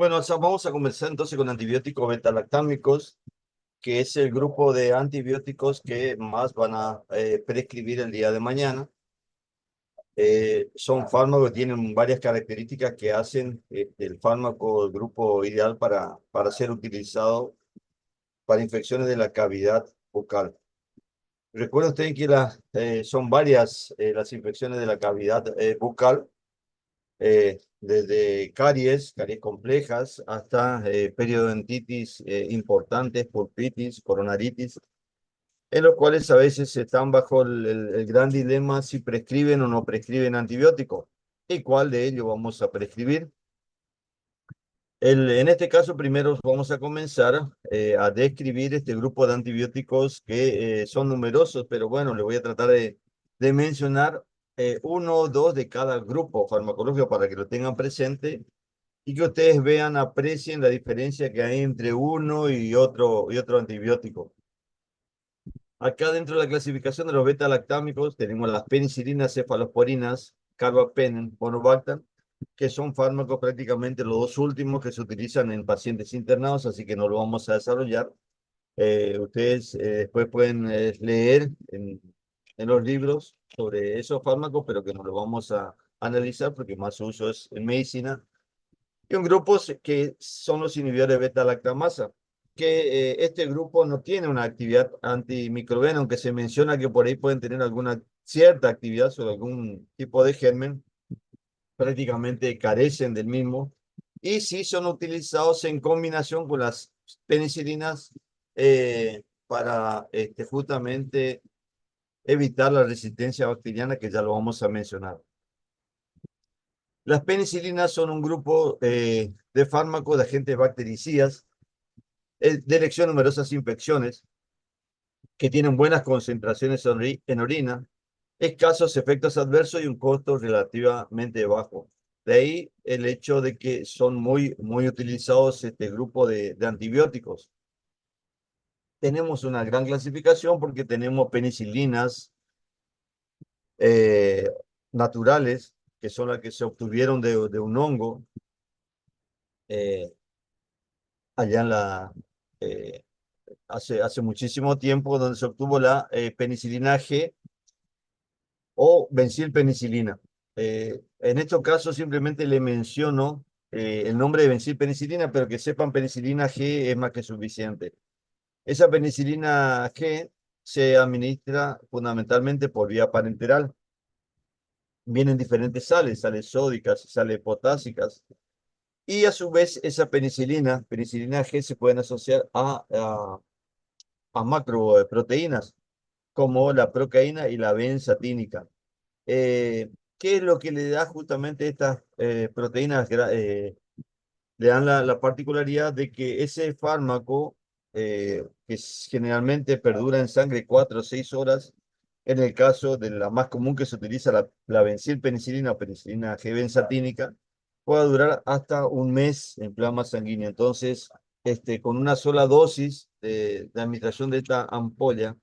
Bueno, vamos a comenzar entonces con antibióticos beta-lactámicos, que es el grupo de antibióticos que más van a prescribir el día de mañana. Son fármacos que tienen varias características que hacen el fármaco el grupo ideal para ser utilizado para infecciones de la cavidad bucal. Recuerden ustedes que son varias las infecciones de la cavidad bucal, desde caries complejas, hasta periodontitis importantes, pulpitis, coronaritis, en los cuales a veces están bajo el gran dilema si prescriben o no prescriben antibióticos y cuál de ellos vamos a prescribir. En este caso, primero vamos a comenzar a describir este grupo de antibióticos que son numerosos, pero bueno, le voy a tratar de mencionar uno o dos de cada grupo farmacológico para que lo tengan presente y que ustedes vean, aprecien la diferencia que hay entre uno y otro antibiótico. Acá dentro de la clasificación de los beta-lactámicos tenemos las penicilinas, cefalosporinas, carbapenem, monobactam, que son fármacos prácticamente los dos últimos que se utilizan en pacientes internados, así que no lo vamos a desarrollar. Ustedes después pueden leer en los libros sobre esos fármacos, pero que no lo vamos a analizar porque más su uso es en medicina. Y un grupo que son los inhibidores de beta-lactamasa, que este grupo no tiene una actividad antimicrobiana, aunque se menciona que por ahí pueden tener alguna cierta actividad sobre algún tipo de germen, prácticamente carecen del mismo, y sí son utilizados en combinación con las penicilinas para justamente evitar la resistencia bacteriana, que ya lo vamos a mencionar. Las penicilinas son un grupo de fármacos de agentes bactericidas de elección numerosas infecciones que tienen buenas concentraciones en orina, escasos efectos adversos y un costo relativamente bajo. De ahí el hecho de que son muy utilizados este grupo de antibióticos. Tenemos una gran clasificación porque tenemos penicilinas eh, naturales, que son las que se obtuvieron de un hongo eh, allá eh, hace muchísimo tiempo, donde se obtuvo la penicilina G o bencilpenicilina. En estos casos simplemente le menciono el nombre de bencilpenicilina, pero que sepan penicilina G es más que suficiente. Esa penicilina G se administra fundamentalmente por vía parenteral. Vienen diferentes sales sódicas, sales potásicas, y a su vez esa penicilina G, se pueden asociar a macroproteínas como la procaína y la benzatínica. ¿Qué es lo que le da justamente estas proteínas? Le dan la particularidad de que ese fármaco, generalmente perdura en sangre 4 o 6 horas, en el caso de la más común que se utiliza, la bencilpenicilina o penicilina G-benzatínica, puede durar hasta un mes en plasma sanguíneo. Entonces, con una sola dosis de administración de esta ampolla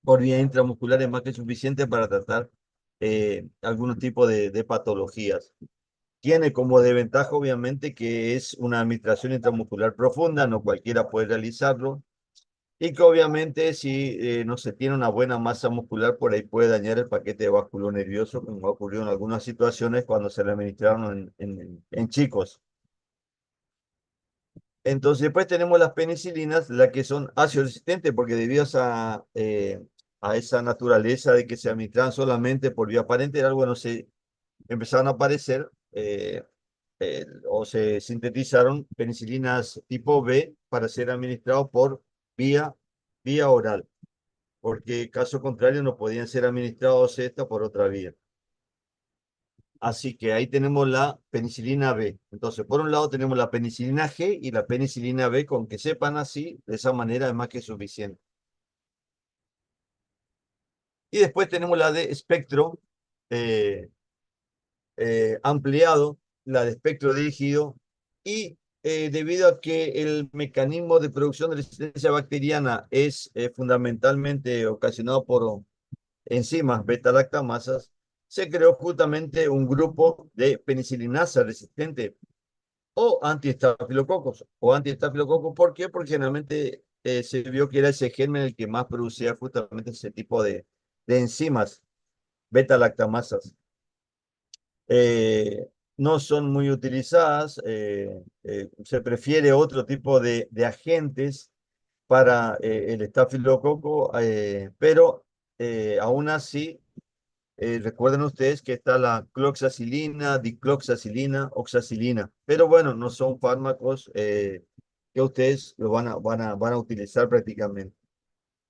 por vía intramuscular es más que suficiente para tratar algunos tipos de patologías. Tiene como desventaja, obviamente, que es una administración intramuscular profunda, no cualquiera puede realizarlo, y que obviamente si no se tiene una buena masa muscular, por ahí puede dañar el paquete vasculonervioso, como ha ocurrido en algunas situaciones cuando se le administraron en chicos. Entonces, después tenemos las penicilinas, las que son ácido resistentes, porque debido a esa naturaleza de que se administran solamente por vía parenteral, bueno, se empezaron a aparecer o se sintetizaron penicilinas tipo B para ser administrados por vía, vía oral, porque caso contrario no podían ser administrados estas por otra vía. Así que ahí tenemos la penicilina B. Entonces, por un lado tenemos la penicilina G y la penicilina B, con que sepan así, de esa manera es más que suficiente. Y después tenemos la de espectro eh, ampliado, la de espectro dirigido, y debido a que el mecanismo de producción de resistencia bacteriana es fundamentalmente ocasionado por enzimas beta-lactamasas, se creó justamente un grupo de penicilinasa resistente, o antiestafilococos. O antiestafilococos, ¿por qué? Porque generalmente se vio que era ese germen el que más producía justamente ese tipo de enzimas, beta-lactamasas. Eh, no son muy utilizadas, se prefiere otro tipo de agentes para el estafilococo, pero aún así, recuerden ustedes que está la cloxacilina, dicloxacilina, oxacilina, pero bueno, no son fármacos que ustedes lo van a utilizar prácticamente.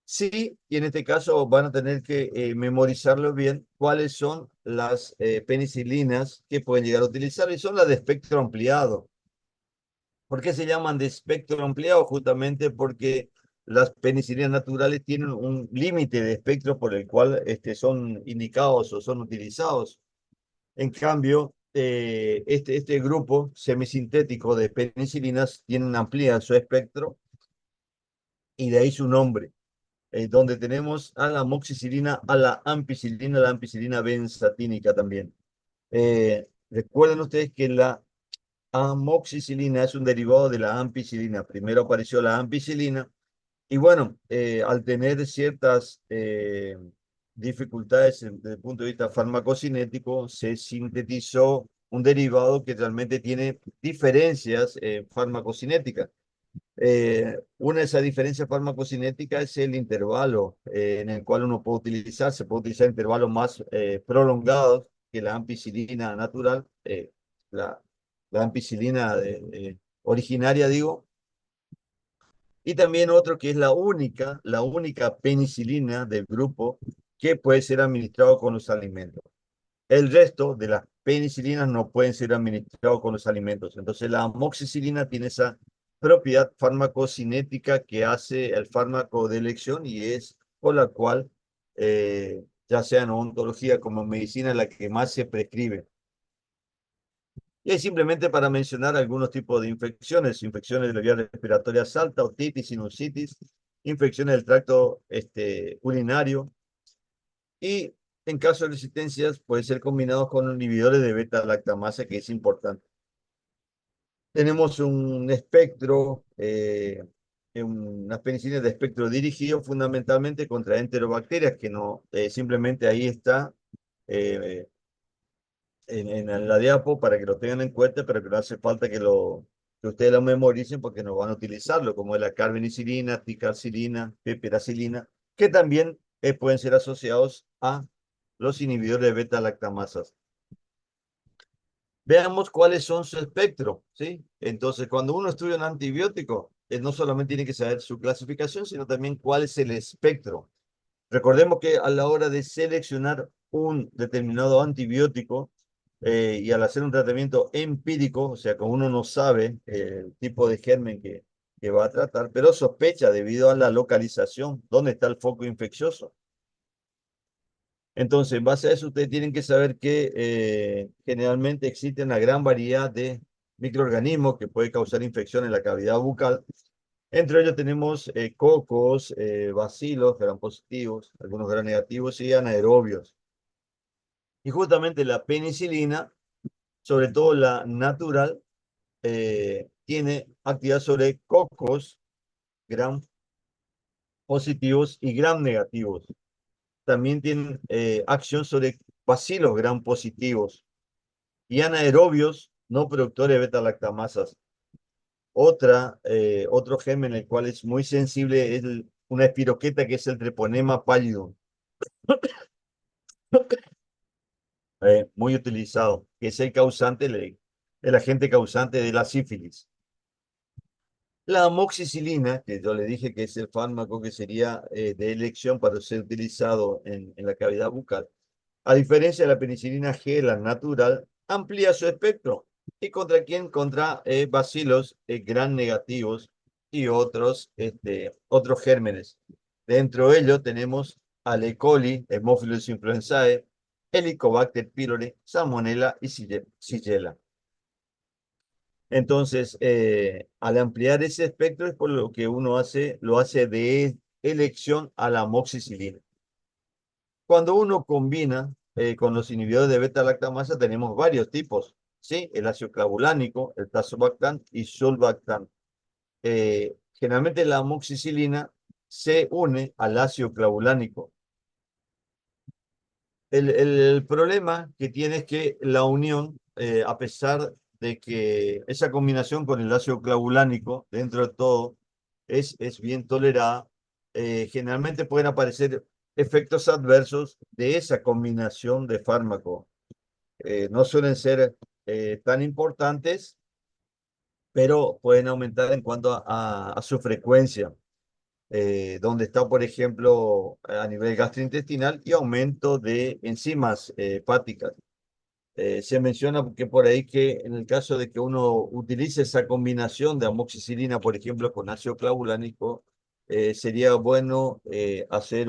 Sí, y en este caso van a tener que memorizarlo bien cuáles son las penicilinas que pueden llegar a utilizar y son las de espectro ampliado. ¿Por qué se llaman de espectro ampliado? Justamente porque las penicilinas naturales tienen un límite de espectro por el cual son indicados o son utilizados. En cambio, este grupo semisintético de penicilinas tienen amplía su espectro y de ahí su nombre, donde tenemos a la amoxicilina, a la ampicilina benzatínica también. Recuerden ustedes que la amoxicilina es un derivado de la ampicilina. Primero apareció la ampicilina y bueno, al tener ciertas dificultades desde el punto de vista farmacocinético, se sintetizó un derivado que realmente tiene diferencias farmacocinéticas. Una de esas diferencias farmacocinéticas es el intervalo en el cual uno puede utilizar, se puede utilizar intervalos más prolongados que la ampicilina natural, la, la ampicilina originaria, digo, y también otro que es la única penicilina del grupo que puede ser administrado con los alimentos. El resto de las penicilinas no pueden ser administrados con los alimentos. Entonces la amoxicilina tiene esa propiedad farmacocinética que hace el fármaco de elección y es por la cual, ya sea en odontología como en medicina, la que más se prescribe. Y es simplemente para mencionar algunos tipos de infecciones, infecciones de la vía respiratoria alta, otitis, sinusitis, infecciones del tracto urinario, y en caso de resistencias puede ser combinado con inhibidores de beta-lactamasa, que es importante. Tenemos un espectro, unas penicilinas de espectro dirigido fundamentalmente contra enterobacterias, que no, simplemente ahí está eh, en la diapo para que lo tengan en cuenta, pero que no hace falta que ustedes lo memoricen porque no van a utilizarlo, como es la carbenicilina, ticarcilina, piperacilina, que también pueden ser asociados a los inhibidores de beta-lactamasas. Veamos cuáles son su espectro, ¿sí? Entonces, cuando uno estudia un antibiótico, no solamente tiene que saber su clasificación, sino también cuál es el espectro. Recordemos que a la hora de seleccionar un determinado antibiótico y al hacer un tratamiento empírico, o sea, como uno no sabe el tipo de germen que va a tratar, pero sospecha debido a la localización, dónde está el foco infeccioso. Entonces, en base a eso, ustedes tienen que saber que generalmente existe una gran variedad de microorganismos que pueden causar infección en la cavidad bucal. Entre ellos tenemos cocos, bacilos, gram positivos, algunos gram negativos y anaerobios. Y justamente la penicilina, sobre todo la natural, tiene actividad sobre cocos, gram positivos y gram negativos. También tienen acción sobre bacilos gram positivos y anaerobios no productores de beta-lactamasas. Otro germen en el cual es muy sensible es una espiroqueta que es el treponema pallidum, muy utilizado, que es el causante, el agente causante de la sífilis. La amoxicilina, que yo le dije que es el fármaco que sería de elección para ser utilizado en la cavidad bucal, a diferencia de la penicilina G, la natural, amplía su espectro. ¿Y contra quién? Contra bacilos gram negativos y otros gérmenes. Dentro de ellos tenemos al E. coli, Haemophilus influenzae, Helicobacter pylori, Salmonella y Shigella. Entonces, al ampliar ese espectro es por lo que uno lo hace de elección a la amoxicilina. Cuando uno combina con los inhibidores de beta-lactamasa, tenemos varios tipos. ¿sí? El ácido clavulánico, el tazobactam y sulbactam. Generalmente la amoxicilina se une al ácido clavulánico. El problema que tiene es que la unión, a pesar de que esa combinación con el ácido clavulánico, dentro de todo, es bien tolerada, generalmente pueden aparecer efectos adversos de esa combinación de fármacos. No suelen ser tan importantes, pero pueden aumentar en cuanto a su frecuencia, donde está, por ejemplo, a nivel gastrointestinal y aumento de enzimas hepáticas. Se menciona que por ahí que en el caso de que uno utilice esa combinación de amoxicilina, por ejemplo, con ácido clavulánico, sería bueno hacer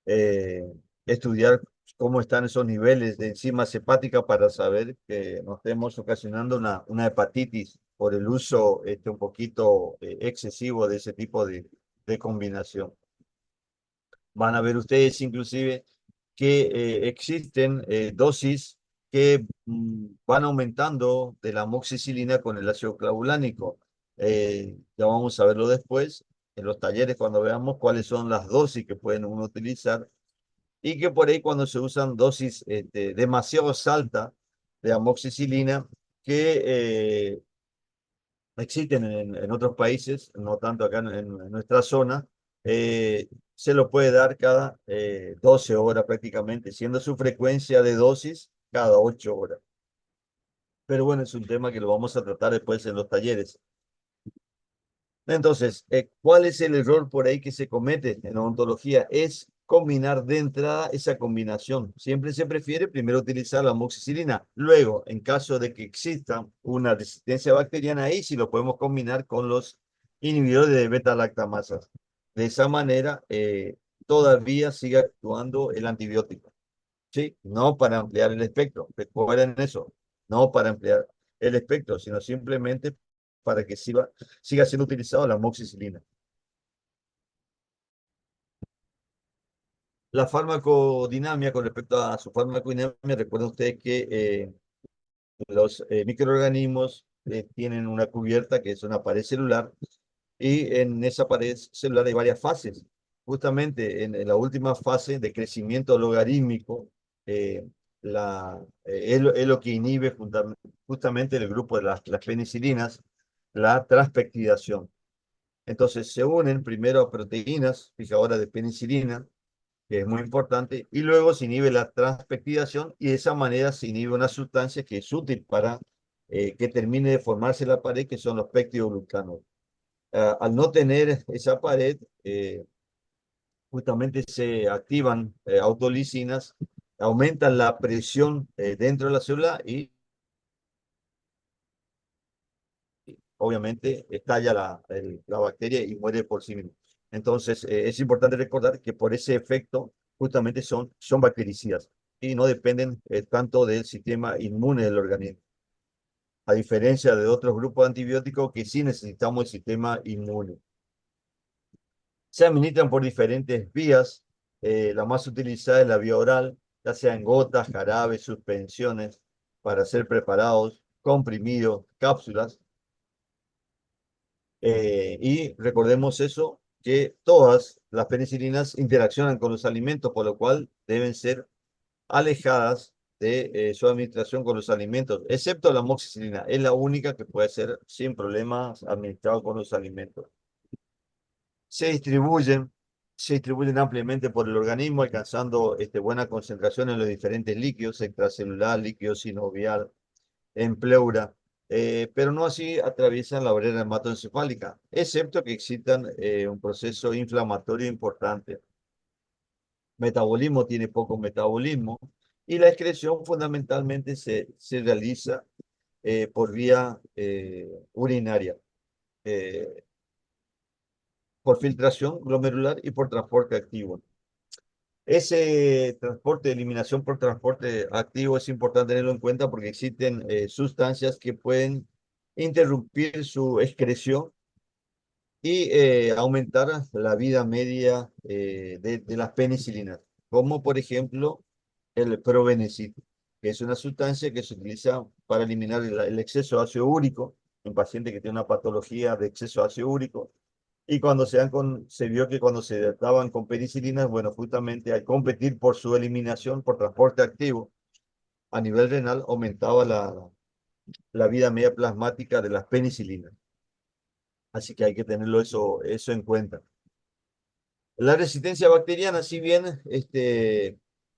eh, estudiar cómo están esos niveles de enzimas hepáticas para saber que no estemos ocasionando una hepatitis por el uso un poquito excesivo de ese tipo de combinación. Van a ver ustedes inclusive que existen dosis que van aumentando de la amoxicilina con el ácido clavulánico. Ya vamos a verlo después en los talleres cuando veamos cuáles son las dosis que pueden uno utilizar y que por ahí cuando se usan dosis demasiado altas de amoxicilina que existen en otros países, no tanto acá en nuestra zona, se lo puede dar cada 12 horas prácticamente, siendo su frecuencia de dosis cada 8 horas. Pero bueno, es un tema que lo vamos a tratar después en los talleres. Entonces, ¿cuál es el error por ahí que se comete en odontología? Es combinar de entrada esa combinación. Siempre se prefiere primero utilizar la amoxicilina. Luego, en caso de que exista una resistencia bacteriana, ahí sí lo podemos combinar con los inhibidores de beta-lactamasas. De esa manera, todavía sigue actuando el antibiótico. ¿Sí? No para ampliar el espectro. Recuerden eso. No para ampliar el espectro, sino simplemente para que siga siendo utilizado la amoxicilina. La farmacodinamia, con respecto a su farmacodinamia, recuerden ustedes que los microorganismos tienen una cubierta que es una pared celular y en esa pared celular hay varias fases. Justamente en la última fase de crecimiento logarítmico, eh, es lo que inhibe justamente el grupo de las penicilinas, la transpeptidación. Entonces se unen primero a proteínas fijadoras de penicilina, que es muy importante, y luego se inhibe la transpeptidación y de esa manera se inhibe una sustancia que es útil para que termine de formarse la pared, que son los peptidoglucanos. Al no tener esa pared, justamente se activan autolisinas, aumentan la presión dentro de la célula y obviamente estalla la bacteria y muere por sí misma. Entonces, es importante recordar que por ese efecto, justamente son bactericidas y no dependen tanto del sistema inmune del organismo, a diferencia de otros grupos de antibióticos que sí necesitamos el sistema inmune. Se administran por diferentes vías. La más utilizada es la vía oral, ya sea en gotas, jarabes, suspensiones, para ser preparados, comprimidos, cápsulas. Y recordemos eso, que todas las penicilinas interaccionan con los alimentos, por lo cual deben ser alejadas de su administración con los alimentos, excepto la amoxicilina. Es la única que puede ser sin problemas administrado con los alimentos. Se distribuyen, se distribuyen ampliamente por el organismo, alcanzando buena concentración en los diferentes líquidos, extracelular, líquido sinovial, en pleura, pero no así atraviesan la barrera hematoencefálica, excepto que existan un proceso inflamatorio importante. Metabolismo tiene poco metabolismo y la excreción fundamentalmente se realiza por vía urinaria, eh, por filtración glomerular y por transporte activo. Ese transporte, eliminación por transporte activo es importante tenerlo en cuenta porque existen sustancias que pueden interrumpir su excreción y aumentar la vida media de las penicilinas, como por ejemplo el probenecid. que es una sustancia que se utiliza para eliminar el exceso de ácido úrico en pacientes que tienen una patología de exceso de ácido úrico. Y cuando se vio que cuando se daban con penicilinas, bueno, justamente al competir por su eliminación, por transporte activo a nivel renal, aumentaba la vida media plasmática de las penicilinas. Así que hay que tenerlo eso en cuenta. La resistencia bacteriana, si bien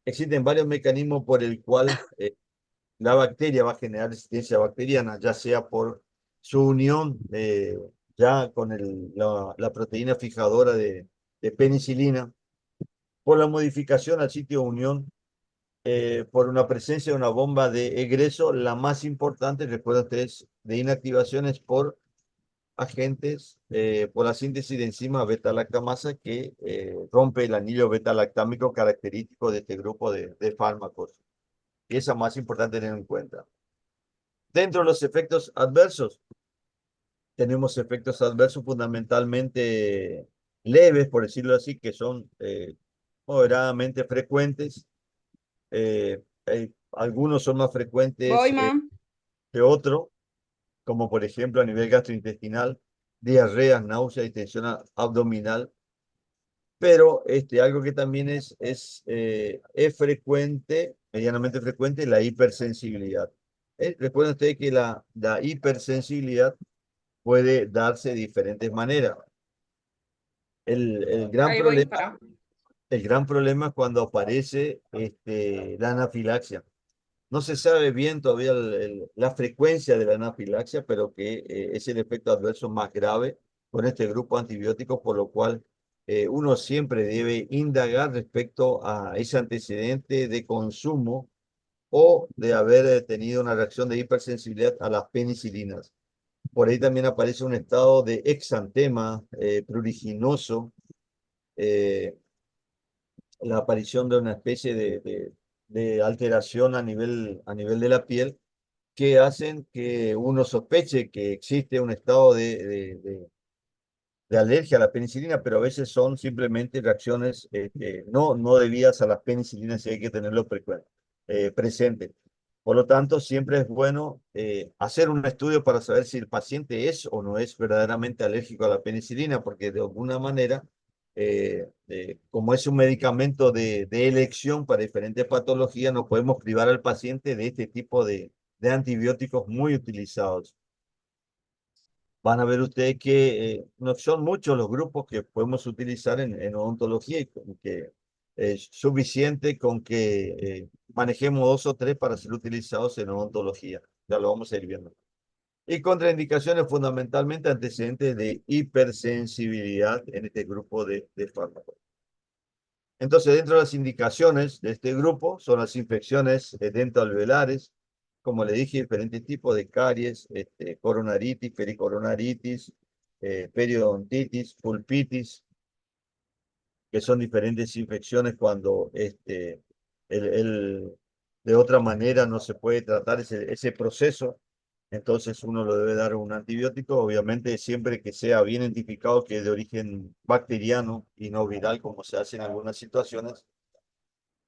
existen varios mecanismos por el cual la bacteria va a generar resistencia bacteriana, ya sea por su unión ya con la proteína fijadora de penicilina, por la modificación al sitio de unión, por una presencia de una bomba de egreso, la más importante, recuerden ustedes, de inactivación es por agentes, por la síntesis de enzima beta-lactamasa que rompe el anillo beta-lactámico característico de este grupo de fármacos. Y esa más importante tener en cuenta. Dentro de los efectos adversos, tenemos efectos adversos fundamentalmente leves, por decirlo así, que son moderadamente frecuentes. Algunos son más frecuentes Voy, mam. que otros, como por ejemplo a nivel gastrointestinal, diarrea, náusea y tensión abdominal. Pero algo que también es frecuente, medianamente frecuente, la hipersensibilidad. Recuerden ustedes que la hipersensibilidad puede darse de diferentes maneras. El gran Ahí voy, problema, para. el gran problema es cuando aparece la anafilaxia. No se sabe bien todavía la frecuencia de la anafilaxia, pero que es el efecto adverso más grave con este grupo antibiótico, por lo cual uno siempre debe indagar respecto a ese antecedente de consumo o de haber tenido una reacción de hipersensibilidad a las penicilinas. Por ahí también aparece un estado de exantema pruriginoso, eh, la aparición de una especie de alteración a nivel de la piel que hacen que uno sospeche que existe un estado de alergia a la penicilina, pero a veces son simplemente reacciones no debidas a las penicilinas y hay que tenerlo presente. Por lo tanto, siempre es bueno hacer un estudio para saber si el paciente es o no es verdaderamente alérgico a la penicilina, porque de alguna manera, como es un medicamento de elección para diferentes patologías, no podemos privar al paciente de este tipo de antibióticos muy utilizados. Van a ver ustedes que no son muchos los grupos que podemos utilizar en odontología y con que es suficiente con que manejemos 2 o 3 para ser utilizados en odontología. Ya lo vamos a ir viendo. Y contraindicaciones fundamentalmente antecedentes de hipersensibilidad en este grupo de fármacos. Entonces, dentro de las indicaciones de este grupo son las infecciones dentoalveolares, como le dije, diferentes tipos de caries, coronaritis, pericoronaritis, periodontitis, pulpitis, que son diferentes infecciones cuando el, el- de otra manera no se puede tratar ese proceso. Entonces uno lo debe dar un antibiótico, obviamente siempre que sea bien identificado que es de origen bacteriano y no viral, como se hace en algunas situaciones.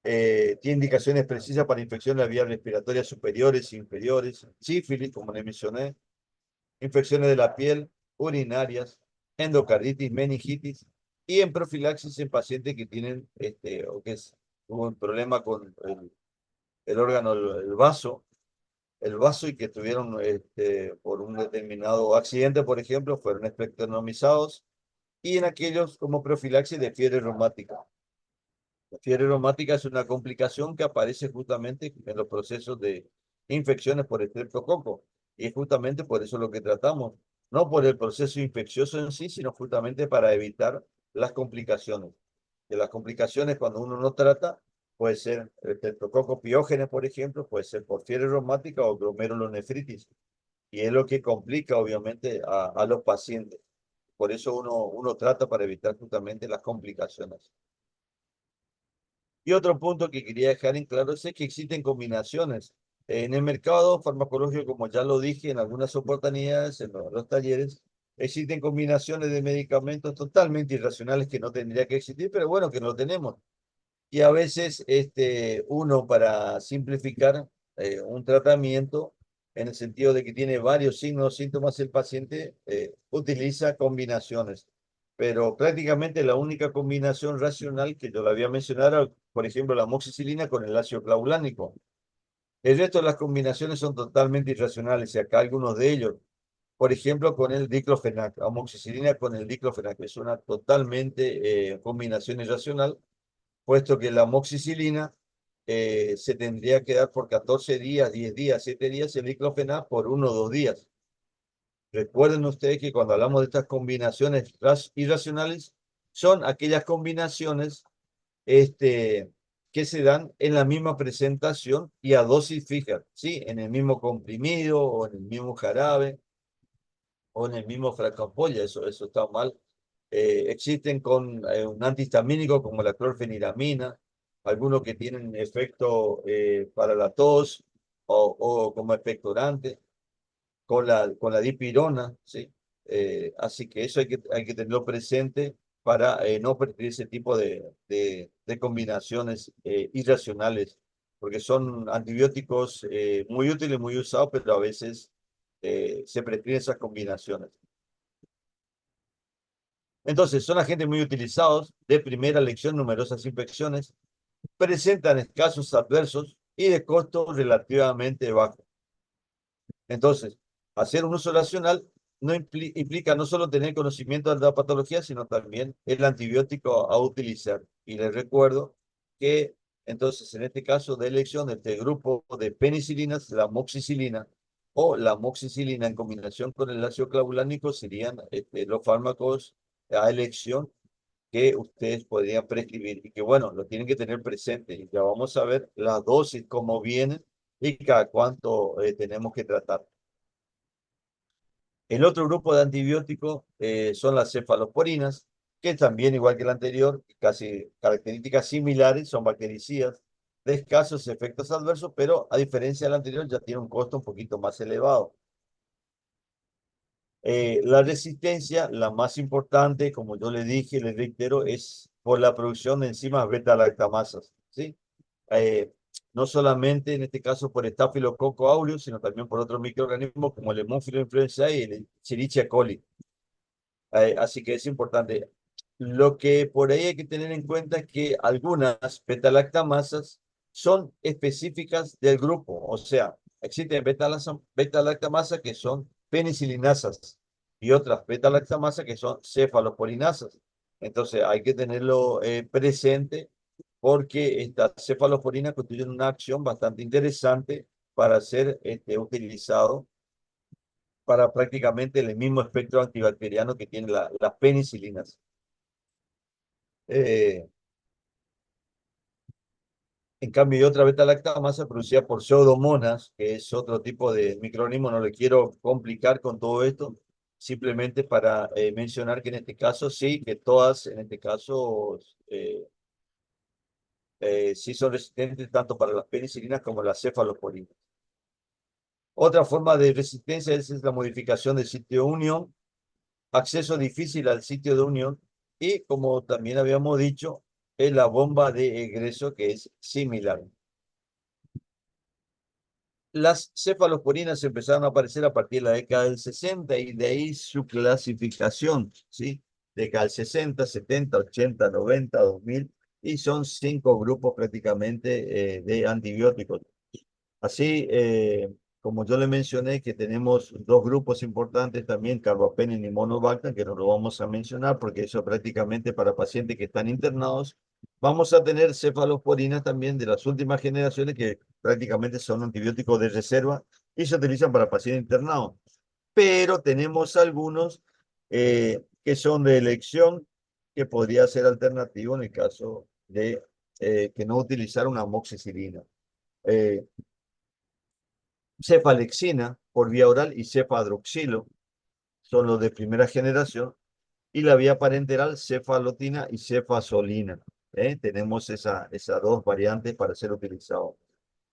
Tiene indicaciones precisas para infecciones de las vías respiratorias superiores e inferiores, sífilis, como le mencioné, infecciones de la piel, urinarias, endocarditis, meningitis y en profilaxis en pacientes que tienen o que hubo un problema con el órgano, el vaso y que tuvieron por un determinado accidente, por ejemplo, fueron espectronomizados y en aquellos como profilaxis de fiebre reumática. La fiebre reumática es una complicación que aparece justamente en los procesos de infecciones por estreptococo. Y es justamente por eso lo que tratamos, no por el proceso infeccioso en sí, sino justamente para evitar las complicaciones. De las complicaciones cuando uno no trata, puede ser estreptococo piógenes, por ejemplo, puede ser por fiebre reumática o glomerulonefritis. Y es lo que complica obviamente a los pacientes. Por eso uno trata para evitar justamente las complicaciones. Y otro punto que quería dejar en claro es que existen combinaciones. En el mercado farmacológico, como ya lo dije en algunas oportunidades, en los talleres, existen combinaciones de medicamentos totalmente irracionales que no tendría que existir, pero bueno, que no lo tenemos. Y a veces uno, para simplificar, un tratamiento en el sentido de que tiene varios signos, síntomas, el paciente utiliza combinaciones. Pero prácticamente la única combinación racional que yo le había mencionado era, por ejemplo, la amoxicilina con el ácido clavulánico. El resto de las combinaciones son totalmente irracionales y acá algunos de ellos, por ejemplo, con el diclofenac, amoxicilina con el diclofenac, es una totalmente combinación irracional, puesto que la amoxicilina se tendría que dar por 14 días, 10 días, 7 días, el diclofenac por 1 o 2 días. Recuerden ustedes que cuando hablamos de estas combinaciones irracionales, son aquellas combinaciones que se dan en la misma presentación y a dosis fija, ¿sí? En el mismo comprimido o en el mismo jarabe o en el mismo frasco ampolla, eso está mal. Existen con un antihistamínico como la clorfeniramina, algunos que tienen efecto para la tos o como expectorante, con la dipirona, ¿sí? Así que eso hay que tenerlo presente para no perder ese tipo de combinaciones irracionales, porque son antibióticos muy útiles, muy usados, pero a veces se prescriben esas combinaciones. Entonces, son agentes muy utilizados de primera elección, numerosas infecciones, presentan escasos adversos y de costo relativamente bajo. Entonces, hacer un uso racional no implica no solo tener conocimiento de la patología, sino también el antibiótico a utilizar. Y les recuerdo que, entonces, en este caso de elección, este grupo de penicilinas, la amoxicilina o la amoxicilina en combinación con el ácido clavulánico serían los fármacos a elección que ustedes podrían prescribir y que, bueno, lo tienen que tener presente. Y ya vamos a ver las dosis, cómo vienen y cada cuánto tenemos que tratar. El otro grupo de antibióticos son las cefalosporinas, que también, igual que el anterior, casi características similares, son bactericidas de escasos efectos adversos, pero a diferencia del anterior ya tiene un costo un poquito más elevado. La resistencia, la más importante, como yo le dije, le reitero, es por la producción de enzimas beta-lactamasas, ¿sí? Eh, no solamente en este caso por Staphylococcus aureus, sino también por otros microorganismos como el Haemophilus influenzae y el Escherichia coli. Así que es importante. Lo que por ahí hay que tener en cuenta es que algunas beta-lactamasas son específicas del grupo. O sea, existen beta-lactamasas que son penicilinasas y otras beta-lactamasas que son cefalosporinasas. Entonces hay que tenerlo presente porque estas cefalosporinas constituyen una acción bastante interesante para ser utilizado para prácticamente el mismo espectro antibacteriano que tienen las penicilinas. Eh, en cambio, hay otra beta-lactamasa producida por pseudomonas, que es otro tipo de microorganismo. No le quiero complicar con todo esto, simplemente para mencionar que en este caso sí, que todas en este caso sí son resistentes tanto para las penicilinas como las cefalosporinas. Otra forma de resistencia es la modificación del sitio de unión, acceso difícil al sitio de unión y, como también habíamos dicho, es la bomba de egreso que es similar. Las cefalosporinas empezaron a aparecer a partir de la década del 60 y de ahí su clasificación, ¿sí? Década del 60, 70, 80, 90, 2000 y son 5 grupos prácticamente de antibióticos. Así, como yo le mencioné, que tenemos 2 grupos importantes también, carbapenem y monobactam, que no lo vamos a mencionar porque eso prácticamente para pacientes que están internados. Vamos a tener cefalosporinas también de las últimas generaciones que prácticamente son antibióticos de reserva y se utilizan para pacientes internados. Pero tenemos algunos que son de elección que podría ser alternativo en el caso de que no utilizar una amoxicilina. Eh, Cefalexina por vía oral y cefadroxilo son los de primera generación y la vía parenteral cefalotina y cefazolina. Tenemos esas 2 variantes para ser utilizados.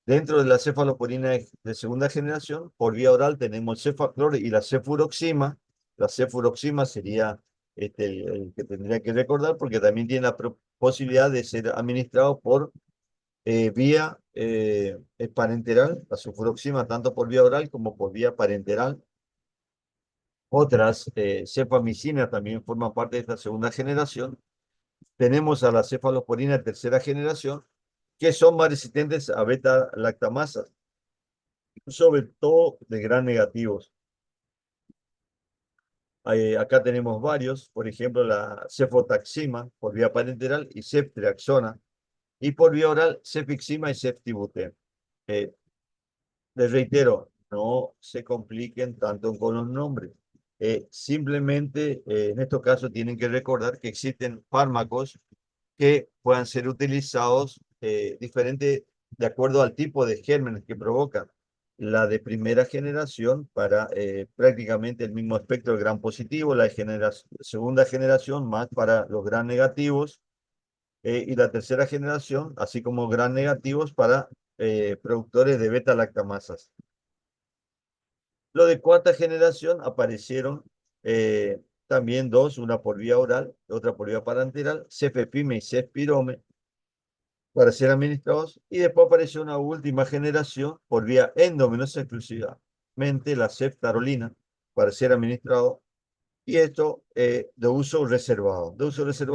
Dentro de la cefalosporina de segunda generación, por vía oral tenemos el cefaclor y la cefuroxima. La cefuroxima sería el que tendría que recordar porque también tiene la posibilidad de ser administrado por vía parenteral, la sulfuroxima, tanto por vía oral como por vía parenteral. Otras, cefamicina, también forman parte de esta segunda generación. Tenemos a la cefalosporina tercera generación, que son más resistentes a beta-lactamasas, sobre todo de gram negativos. Acá tenemos varios, por ejemplo, la cefotaxima por vía parenteral y ceftriaxona, y por vía oral cefixima y ceftibuten. Eh, Les reitero, no se compliquen tanto con los nombres. Simplemente, en estos casos, tienen que recordar que existen fármacos que puedan ser utilizados diferente de acuerdo al tipo de gérmenes que provocan. La de primera generación para prácticamente el mismo espectro del gram positivo, la de segunda generación más para los gram negativos, y la tercera generación, así como gram negativos para productores de beta-lactamasas. Lo de cuarta generación aparecieron también dos, una por vía oral, otra por vía parenteral, cefepime y cefpirome, para ser administrados, y después apareció una última generación por vía endovenosa exclusivamente, la ceftarolina, para ser administrado, y esto de uso reservado,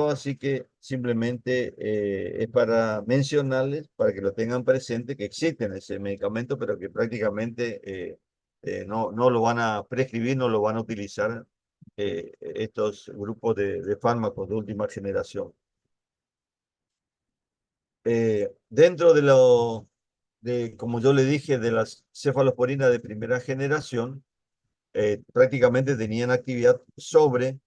así que simplemente es para mencionarles, para que lo tengan presente, que existen ese medicamento, pero que prácticamente no lo van a prescribir, no lo van a utilizar estos grupos de fármacos de última generación. Dentro como yo le dije, de las cefalosporinas de primera generación, prácticamente tenían actividad sobre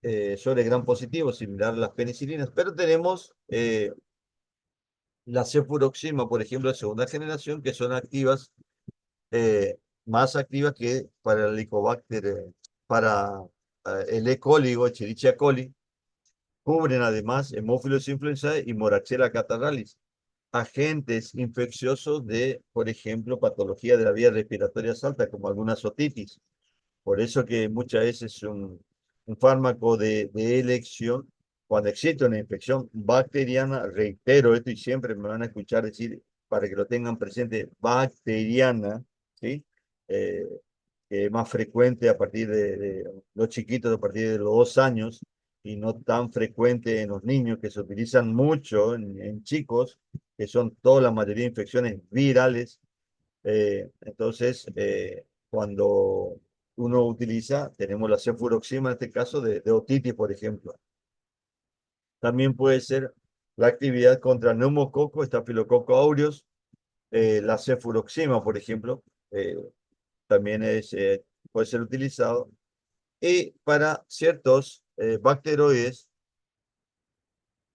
gram positivo, similar a las penicilinas, pero tenemos la cefuroxima, por ejemplo, de segunda generación, que son activas, eh, más activas que para el Helicobacter, para el E. coli o Escherichia coli. Cubren además Haemophilus influenzae y Moraxella catarrhalis, agentes infecciosos de, por ejemplo, patología de la vía respiratoria alta, como algunas otitis. Por eso que muchas veces un fármaco de elección, cuando existe una infección bacteriana, reitero esto y siempre me van a escuchar decir, para que lo tengan presente, bacteriana, ¿sí? Eh, que es más frecuente a partir de los chiquitos, a partir de los 2 años, y no tan frecuente en los niños, que se utilizan mucho en chicos, que son toda la mayoría de infecciones virales. Entonces, cuando uno utiliza, tenemos la cefuroxima en este caso de otitis, por ejemplo. También puede ser la actividad contra neumococo, estafilococo aureus, la cefuroxima, por ejemplo, también puede ser utilizado. Y para ciertos bacteroides,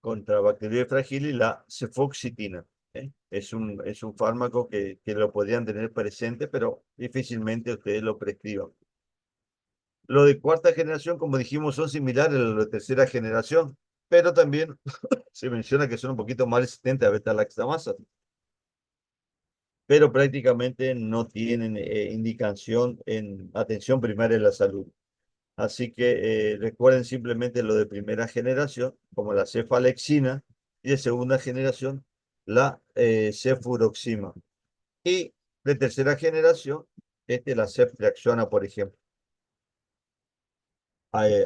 contra bacteroides frágiles, la cefoxitina. Es un fármaco que lo podrían tener presente, pero difícilmente ustedes lo prescriban. Lo de cuarta generación, como dijimos, son similares a los de tercera generación, pero también se menciona que son un poquito más resistentes a beta-lactamasas, pero prácticamente no tienen indicación en atención primaria de la salud. Así que recuerden simplemente lo de primera generación, como la cefalexina, y de segunda generación, la cefuroxima. Y de tercera generación, la ceftriaxona, por ejemplo.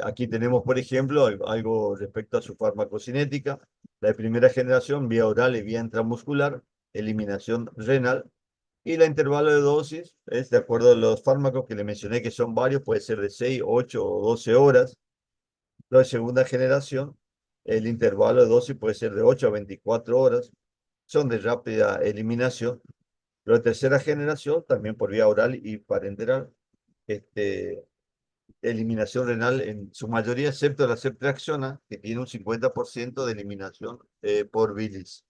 Aquí tenemos, por ejemplo, algo respecto a su farmacocinética. La de primera generación, vía oral y vía intramuscular, eliminación renal. Y la intervalo de dosis es de acuerdo a los fármacos que le mencioné, que son varios, puede ser de 6, 8 o 12 horas. Lo de segunda generación, el intervalo de dosis puede ser de 8 a 24 horas. Son de rápida eliminación. Lo de tercera generación, también por vía oral y parenteral. Este, Eliminación renal en su mayoría, excepto la ceftriaxona, que tiene un 50% de eliminación por bilis.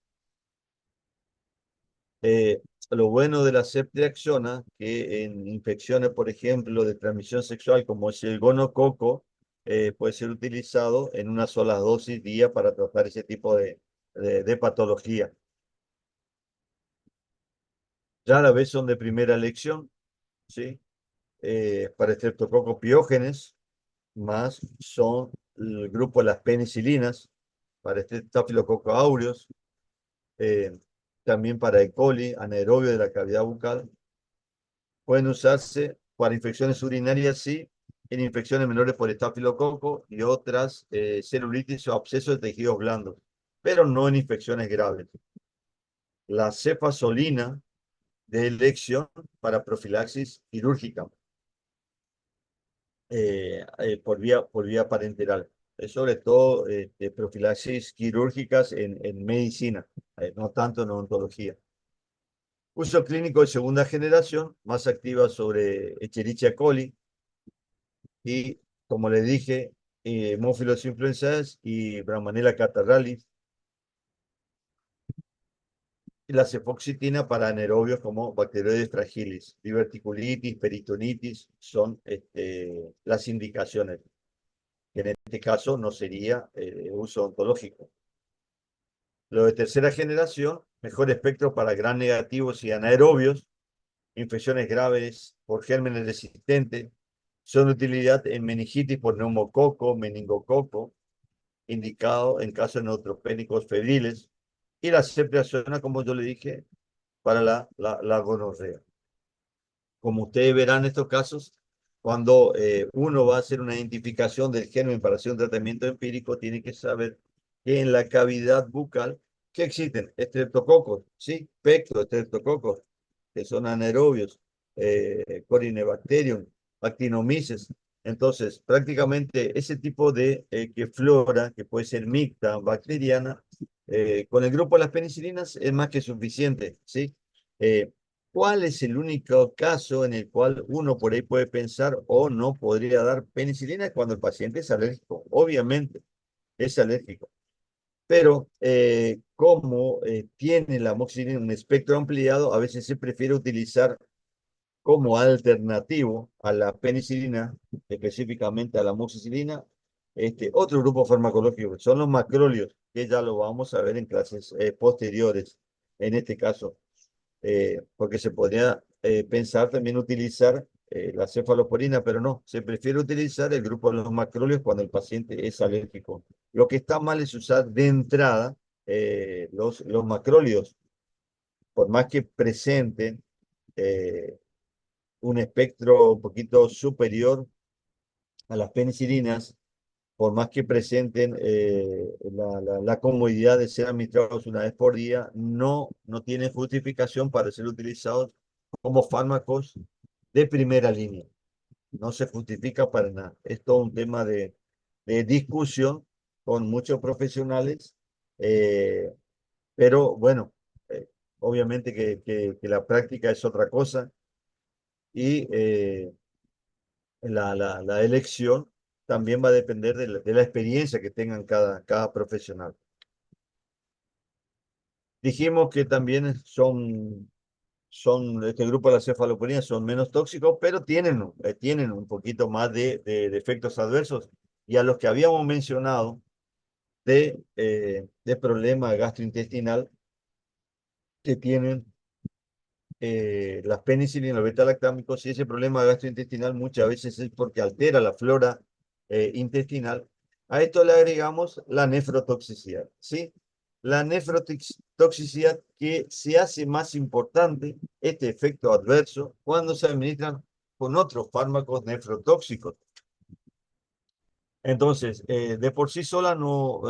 Lo bueno de la ceftriaxona, que en infecciones, por ejemplo, de transmisión sexual, como es el gonococo, puede ser utilizado en una sola dosis día para tratar ese tipo de patología. Ya a la vez son de primera elección, ¿sí? Para estreptococo piógenes, más son el grupo de las penicilinas, para este Staphylococcus aureus. Eh, también para E. coli, anaerobio de la cavidad bucal. Pueden usarse para infecciones urinarias, sí, en infecciones menores por estafilococo y otras celulitis o abscesos de tejidos blandos, pero no en infecciones graves. La cefazolina de elección para profilaxis quirúrgica por vía parenteral. Sobre todo de profilaxis quirúrgicas en medicina, no tanto en odontología. Uso clínico de segunda generación, más activa sobre Escherichia coli y, como les dije, Haemophilus influenzae y Brahmanella catarrhalis. Y la cefoxitina para anaerobios como Bacteroides fragilis, diverticulitis, peritonitis son las indicaciones, que en este caso no sería uso ontológico. Lo de tercera generación, mejor espectro para gram negativos y anaerobios, infecciones graves por gérmenes resistentes, son de utilidad en meningitis por neumococo, meningococo, indicado en casos neutropénicos febriles, y la cepriazona, como yo le dije, para la gonorrea. Como ustedes verán en estos casos, cuando uno va a hacer una identificación del germen para hacer un tratamiento empírico, tiene que saber que en la cavidad bucal que existen estreptococos, ¿sí? Pectoestreptococos, que son anaerobios, Corynebacterium, Actinomyces. Entonces, prácticamente ese tipo de que flora, que puede ser mixta, bacteriana, con el grupo de las penicilinas es más que suficiente, ¿sí? ¿Cuál es el único caso en el cual uno por ahí puede pensar o no podría dar penicilina? Cuando el paciente es alérgico. Obviamente es alérgico. Pero como tiene la amoxicilina un espectro ampliado, a veces se prefiere utilizar como alternativo a la penicilina, específicamente a la amoxicilina, otro grupo farmacológico, son los macróleos, que ya lo vamos a ver en clases posteriores, en este caso porque se podría pensar también utilizar la cefalosporina, pero no, se prefiere utilizar el grupo de los macróleos cuando el paciente es alérgico. Lo que está mal es usar de entrada los macróleos, por más que presenten eh, un espectro un poquito superior a las penicilinas, por más que presenten la comodidad de ser administrados una vez por día, no tienen justificación para ser utilizados como fármacos de primera línea. No se justifica para nada. Es todo un tema de discusión con muchos profesionales, eh, pero bueno, eh, obviamente que la práctica es otra cosa y la elección también va a depender de la experiencia que tengan cada profesional. Dijimos que también son este grupo de las cefaloponinas son menos tóxicos, pero tienen un poquito más de efectos adversos. Y a los que habíamos mencionado de problema gastrointestinal que tienen las penicilinas, los beta-lactámicos, y ese problema gastrointestinal muchas veces es porque altera la flora intestinal. A esto le agregamos la nefrotoxicidad, ¿sí? La nefrotoxicidad que se hace más importante, este efecto adverso, cuando se administran con otros fármacos nefrotóxicos. Entonces, de por sí sola no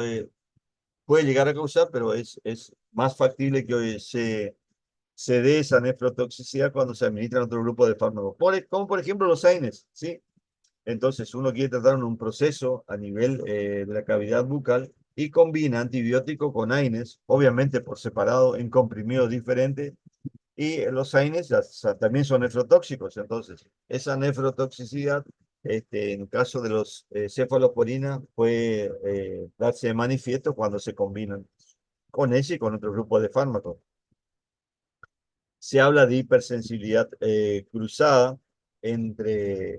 puede llegar a causar, pero es más factible que se dé esa nefrotoxicidad cuando se administran otro grupo de fármacos, como por ejemplo los AINES, ¿sí? Entonces uno quiere tratar un proceso a nivel de la cavidad bucal y combina antibiótico con AINES, obviamente por separado en comprimidos diferentes, y los AINES también son nefrotóxicos, entonces esa nefrotoxicidad, en caso de los cefalosporina, puede darse de manifiesto cuando se combinan con ese y con otro grupo de fármacos. Se habla de hipersensibilidad cruzada entre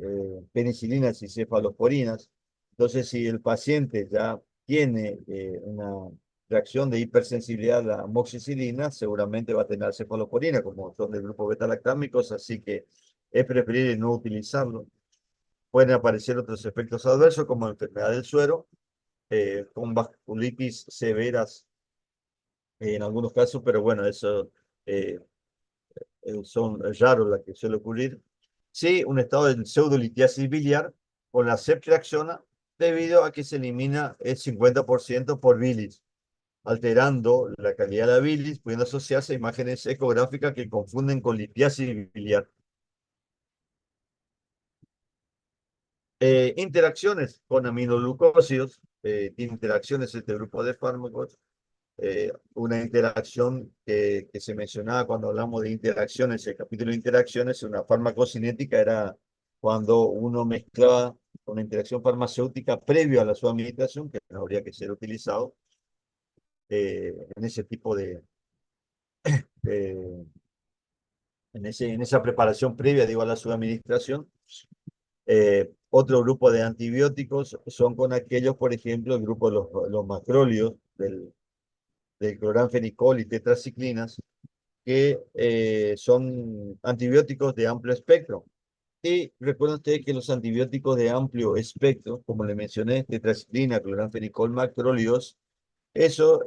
penicilinas y cefalosporinas. Entonces, si el paciente ya tiene una reacción de hipersensibilidad a la amoxicilina, seguramente va a tener cefalosporina, como son del grupo beta-lactámicos, así que es preferible no utilizarlo. Pueden aparecer otros efectos adversos, como enfermedad del suero, con vasculitis severas en algunos casos, pero bueno, eso eh, son raros las que suele ocurrir. Sí, un estado de pseudolitiasis biliar con la septiacciona debido a que se elimina el 50% por bilis, alterando la calidad de la bilis, pudiendo asociarse a imágenes ecográficas que confunden con litiasis biliar. Interacciones con aminoglucósidos, tiene interacciones este grupo de fármacos. Una interacción que se mencionaba cuando hablamos de interacciones, el capítulo de interacciones, una farmacocinética era cuando uno mezclaba una interacción farmacéutica previo a la su administración, que no habría que ser utilizado en ese tipo de- en esa preparación previa, digo, a la su administración. Otro grupo de antibióticos son con aquellos, por ejemplo, el grupo de los macrólidos del cloranfenicol y tetraciclinas, que son antibióticos de amplio espectro. Y recuerden ustedes que los antibióticos de amplio espectro, como le mencioné, tetraciclina, cloranfenicol, macrólidos, eso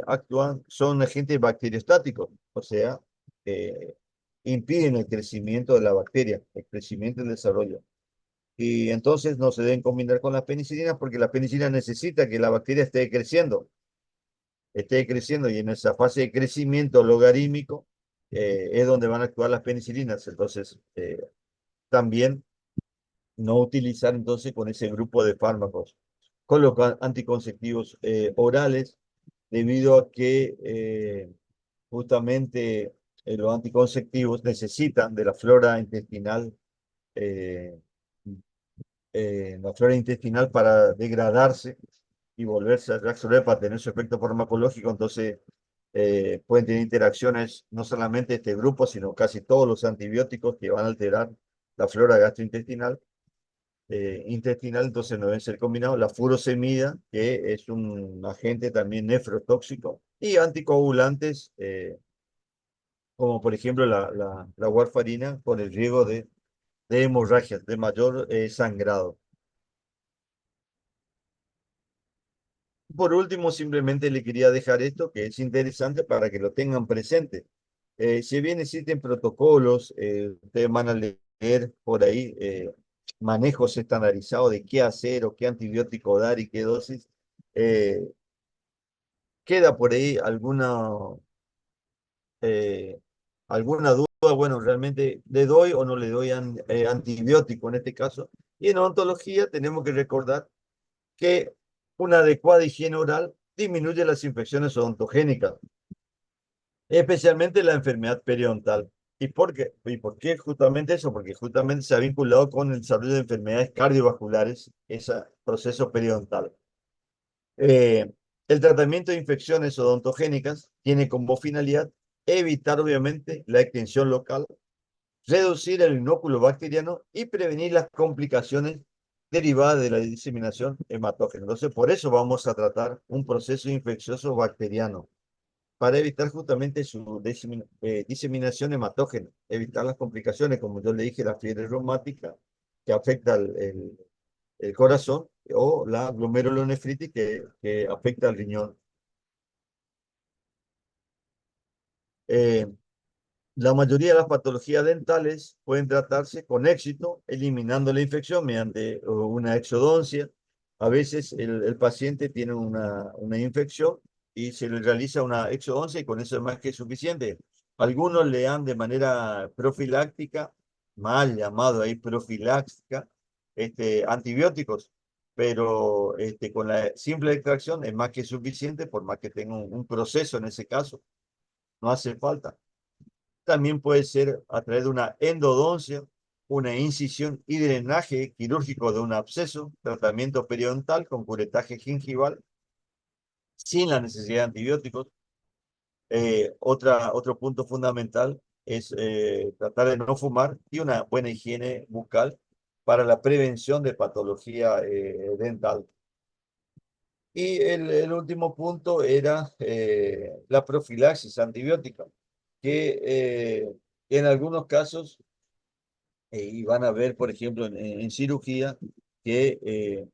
actúan, son agentes bacteriostáticos, o sea, eh, impiden el crecimiento de la bacteria, el crecimiento y el desarrollo. Y entonces no se deben combinar con las penicilinas porque la penicilina necesita que la bacteria esté creciendo y en esa fase de crecimiento logarítmico es donde van a actuar las penicilinas. Entonces, también no utilizar entonces con ese grupo de fármacos, con los anticonceptivos orales, debido a que justamente los anticonceptivos necesitan de eh, la flora intestinal para degradarse y volverse a reabsorber para tener su efecto farmacológico. Entonces, pueden tener interacciones no solamente este grupo, sino casi todos los antibióticos que van a alterar la flora gastrointestinal. Entonces no deben ser combinados. La furosemida, que es un agente también nefrotóxico, y anticoagulantes, como por ejemplo la warfarina, por el riesgo de hemorragias, de mayor sangrado. Por último, simplemente le quería dejar esto, que es interesante para que lo tengan presente. Si bien existen protocolos, ustedes van a leer por ahí manejos estandarizados de qué hacer o qué antibiótico dar y qué dosis. eh, Queda por ahí eh, alguna duda. Bueno, realmente le doy o no le doy antibiótico en este caso. Y en odontología tenemos que recordar que una adecuada higiene oral disminuye las infecciones odontogénicas, especialmente la enfermedad periodontal. ¿Y por qué? ¿Y por qué justamente eso? Porque justamente se ha vinculado con el desarrollo de enfermedades cardiovasculares, ese proceso periodontal. Eh, el tratamiento de infecciones odontogénicas tiene como finalidad evitar, obviamente, la extensión local, reducir el inóculo bacteriano y prevenir las complicaciones derivadas de la diseminación hematógena. Entonces, por eso vamos a tratar un proceso infeccioso bacteriano, para evitar justamente su diseminación hematógena, evitar las complicaciones, como yo le dije, la fiebre reumática, que afecta el corazón, o la glomerulonefritis, que afecta al riñón. Eh, La mayoría de las patologías dentales pueden tratarse con éxito, eliminando la infección mediante una exodoncia. A veces el paciente tiene una infección y se le realiza una exodoncia y con eso es más que suficiente. Algunos le dan de manera profiláctica, mal llamado ahí profiláctica, antibióticos, pero con la simple extracción es más que suficiente, por más que tenga un proceso en ese caso, no hace falta. También puede ser a través de una endodoncia, una incisión y drenaje quirúrgico de un absceso, tratamiento periodontal con curetaje gingival sin la necesidad de antibióticos. Otro punto fundamental es tratar de no fumar y una buena higiene bucal para la prevención de patología dental. Y el último punto era la profilaxis antibiótica, que en algunos casos y van a ver, por ejemplo, en cirugía, que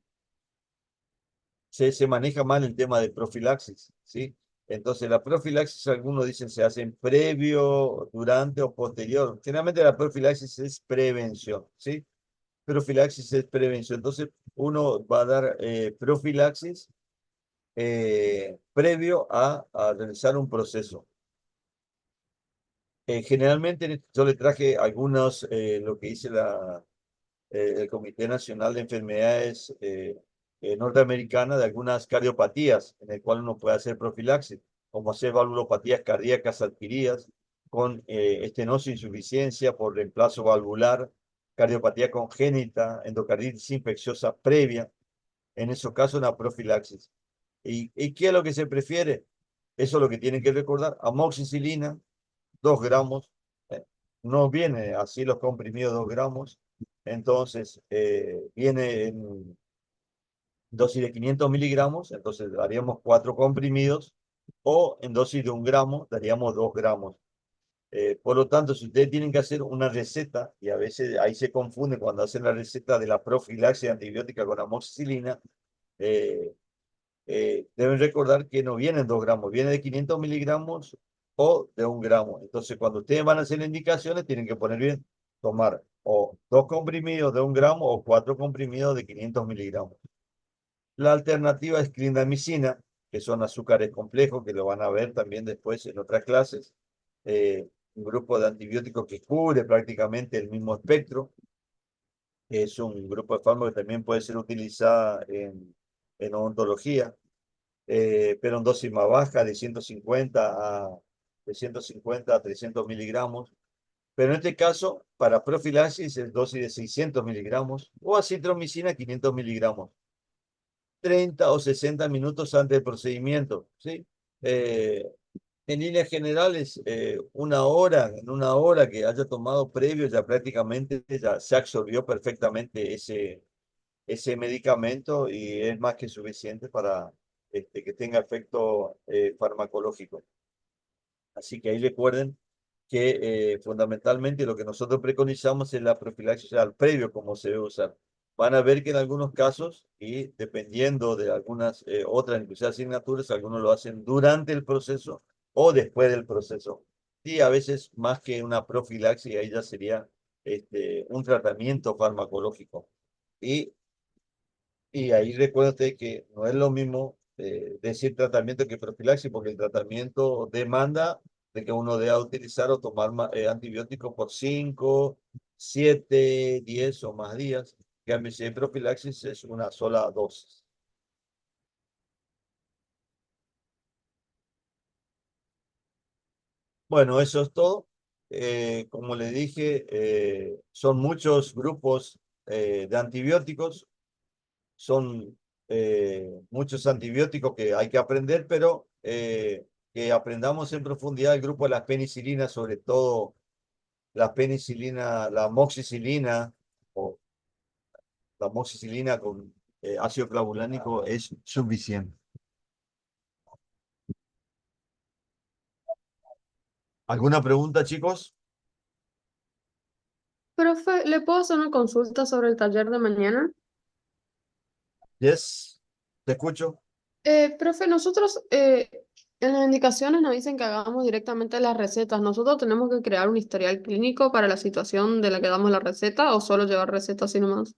se maneja mal el tema de profilaxis, ¿sí? Entonces, la profilaxis, algunos dicen se hacen previo, durante o posterior. Generalmente la profilaxis es prevención, ¿sí? Profilaxis es prevención. Entonces, uno va a dar profilaxis previo a realizar un proceso. Generalmente yo le traje algunos, lo que dice el Comité Nacional de Enfermedades Norteamericanas, de algunas cardiopatías, en el cual uno puede hacer profilaxis, como hacer valvulopatías cardíacas adquiridas con estenosis, insuficiencia por reemplazo valvular, cardiopatía congénita, endocarditis infecciosa previa, en esos casos una profilaxis. ¿Y qué es lo que se prefiere? Eso es lo que tienen que recordar, amoxicilina, 2 gramos, no viene así los comprimidos 2 gramos, entonces viene en dosis de 500 miligramos, entonces daríamos 4 comprimidos, o en dosis de 1 gramo daríamos 2 gramos. Por lo tanto, si ustedes tienen que hacer una receta, y a veces ahí se confunde cuando hacen la receta de la profilaxis antibiótica con amoxicilina, eh, deben recordar que no vienen 2 gramos, viene de 500 miligramos o de 1 gramo. Entonces, cuando ustedes van a hacer indicaciones, tienen que poner bien, tomar o 2 comprimidos de 1 gramo o 4 comprimidos de 500 miligramos. La alternativa es clindamicina, que son azúcares complejos, que lo van a ver también después en otras clases. Un grupo de antibióticos que cubre prácticamente el mismo espectro. Es un grupo de fármacos que también puede ser utilizada en odontología, pero en dosis más baja, de 150 a 300 miligramos. Pero en este caso, para profilaxis es dosis de 600 miligramos o acitromicina 500 miligramos. 30 o 60 minutos antes del procedimiento, ¿sí? Eh, en líneas generales, en 1 hora que haya tomado previo, ya prácticamente ya se absorbió perfectamente ese medicamento y es más que suficiente para que tenga efecto farmacológico. Así que ahí recuerden que fundamentalmente lo que nosotros preconizamos es la profilaxis al previo, como se debe usar. Van a ver que en algunos casos, y dependiendo de algunas otras, inclusive asignaturas, algunos lo hacen durante el proceso o después del proceso. Y a veces más que una profilaxis, ahí ya sería un tratamiento farmacológico. Y y ahí recuérdate que no es lo mismo decir tratamiento que profilaxis, porque el tratamiento demanda de que uno deba utilizar o tomar antibióticos por 5, 7, 10 o más días. Que a mí si hay profilaxis es una sola dosis. Bueno, eso es todo. Como le dije, son muchos grupos de antibióticos. Son muchos antibióticos que hay que aprender, pero que aprendamos en profundidad el grupo de las penicilinas, sobre todo la penicilina, la amoxicilina o la amoxicilina con ácido clavulánico es suficiente. ¿Alguna pregunta, chicos? Profe, ¿le puedo hacer una consulta sobre el taller de mañana? Yes, te escucho. Profe, nosotros en las indicaciones nos dicen que hagamos directamente las recetas. ¿Nosotros tenemos que crear un historial clínico para la situación de la que damos la receta o solo llevar recetas así nomás?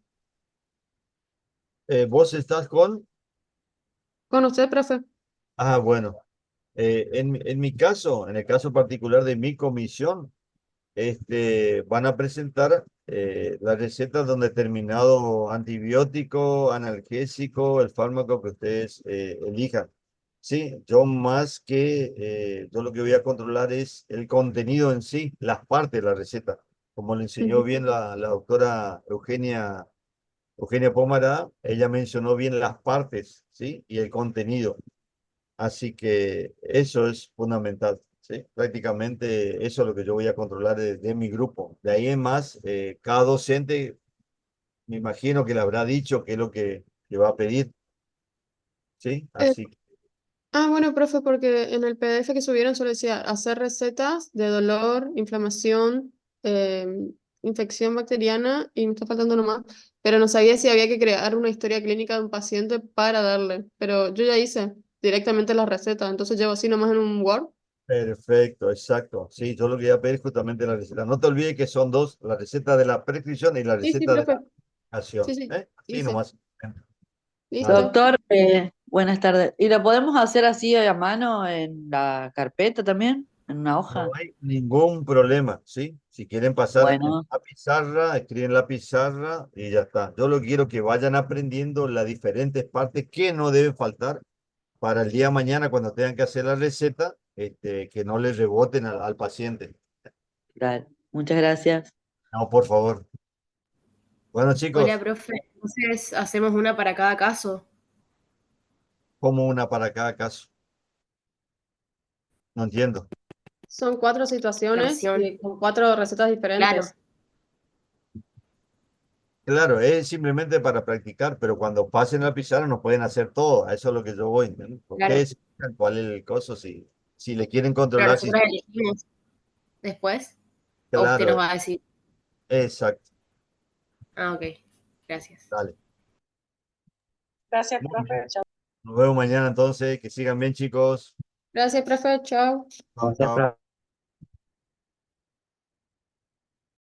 ¿Vos estás con? Con usted, profe. Ah, bueno. En mi caso, en el caso particular de mi comisión, van a presentar la receta de un determinado antibiótico, analgésico, el fármaco que ustedes elijan. Sí, yo más que, yo lo que voy a controlar es el contenido en sí, las partes de la receta. Como le enseñó Ujú. bien la doctora Eugenia Pomará, ella mencionó bien las partes, ¿sí? Y el contenido. Así que eso es fundamental, ¿sí? Prácticamente eso es lo que yo voy a controlar de mi grupo. De ahí en más, cada docente me imagino que le habrá dicho qué es lo que va a pedir, ¿sí? Eh, Así que bueno, profe, porque en el PDF que subieron solo decía hacer recetas de dolor, inflamación, infección bacteriana y me está faltando uno más, pero no sabía si había que crear una historia clínica de un paciente para darle, pero yo ya hice. directamente las recetas. Entonces llevo así nomás en un Word. Perfecto, exacto. Sí, yo lo que iba a pedir es justamente la receta. No te olvides que son dos, la receta de la prescripción y la Sí, sí, receta de la profe. Sí, acción. sí. Así Hice. nomás. Dale. Listo. Doctor, buenas tardes. ¿Y lo podemos hacer así a mano en la carpeta también? ¿En una No hoja? hay ningún problema, ¿sí? Si quieren pasar en Bueno, la pizarra, escriben la pizarra y ya está. Yo lo quiero que vayan aprendiendo las diferentes partes que no deben faltar para el día de mañana cuando tengan que hacer la receta, que no les reboten al paciente. claro. Muchas gracias. No, por favor. Bueno, Hola, chicos, profe. Entonces hacemos una para cada caso. como una para cada caso. No entiendo. Son 4 situaciones Versión. y con 4 recetas Claro, diferentes. Claro, es simplemente para practicar, pero cuando pasen la pizarra no pueden hacer todo. A eso es lo que yo voy. ¿No? claro. Ustedes saben cuál es el coso, si le quieren Pero controlar, si nosotros elegimos después. O usted nos claro, va a decir. exacto. Ah, ok. Gracias. Dale. Gracias, Muy profe. bien. Nos vemos mañana entonces. Que sigan bien, chicos. Gracias, profe. Chao. Chao, chao.